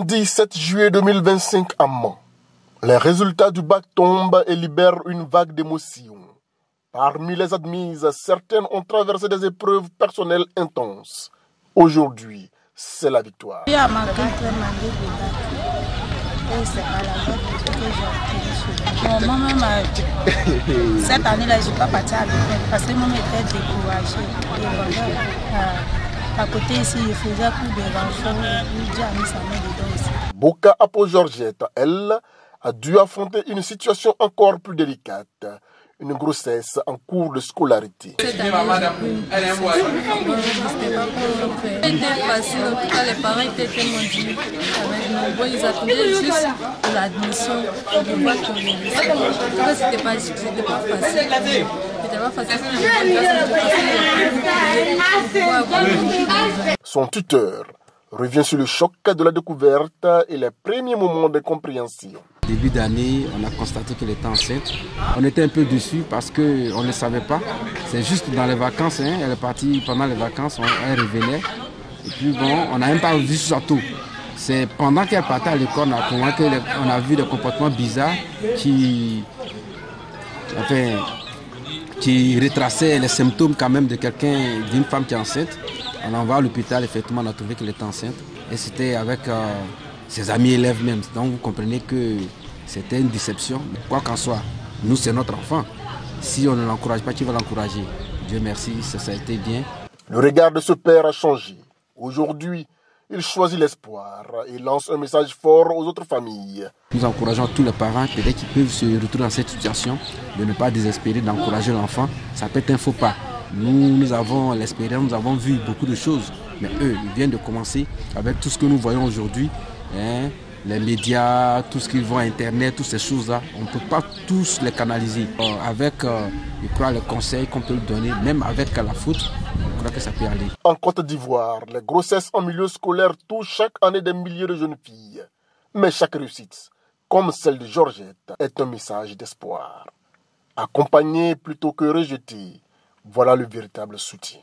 Lundi 7 juillet 2025 à Mans, les résultats du bac tombent et libèrent une vague d'émotions. Parmi les admises, certaines ont traversé des épreuves personnelles intenses. Aujourd'hui, c'est la victoire. Puis à ma quatrième année de bac, et c'est pas la vague que j'ai obtenue. Moi-même, cette année-là, je ne suis pas partie à l'école parce que moi, j'étais découragée. À côté ici, je faisais plus de renforts, j'ai mis sa main dedans aussi. Boka Apo Georgette, elle, a dû affronter une situation encore plus délicate. Une grossesse en cours de scolarité. Cette année, c'était facile, en tout cas les parents étaient tellement durs avec nous. Ils attendaient juste l'admission et de voir qu'on est resté. En tout cas, c'était pas facile. C'était pas facile. Son tuteur revient sur le choc de la découverte et les premiers moments de compréhension. Début d'année, on a constaté qu'elle était enceinte. On était un peu déçus parce qu'on ne savait pas. C'est juste dans les vacances, elle est partie pendant les vacances, elle revenait. Et puis bon, on n'a même pas vu surtout. C'est pendant qu'elle partait à l'école, on a vu des comportements bizarres qui retraçaient les symptômes quand même de d'une femme qui est enceinte. On envoie à l'hôpital, effectivement, on a trouvé qu'elle était enceinte. Et c'était avec ses amis élèves même. Donc vous comprenez que c'était une déception. Mais quoi qu'en soit, nous c'est notre enfant. Si on ne l'encourage pas, tu vas l'encourager. Dieu merci, ça a été bien. Le regard de ce père a changé. Aujourd'hui, il choisit l'espoir et lance un message fort aux autres familles. Nous encourageons tous les parents, peut-être qu'ils peuvent se retrouver dans cette situation, de ne pas désespérer, d'encourager l'enfant. Ça peut être un faux pas. Nous avons l'expérience, nous avons vu beaucoup de choses. Mais eux, ils viennent de commencer avec tout ce que nous voyons aujourd'hui. Les médias, tout ce qu'ils voient Internet, toutes ces choses-là, on ne peut pas tous les canaliser. Avec, je crois, les conseils qu'on peut leur donner, même avec la faute, je crois que ça peut aller. En Côte d'Ivoire, les grossesses en milieu scolaire touchent chaque année des milliers de jeunes filles. Mais chaque réussite, comme celle de Georgette, est un message d'espoir. Accompagner plutôt que rejeter, voilà le véritable soutien.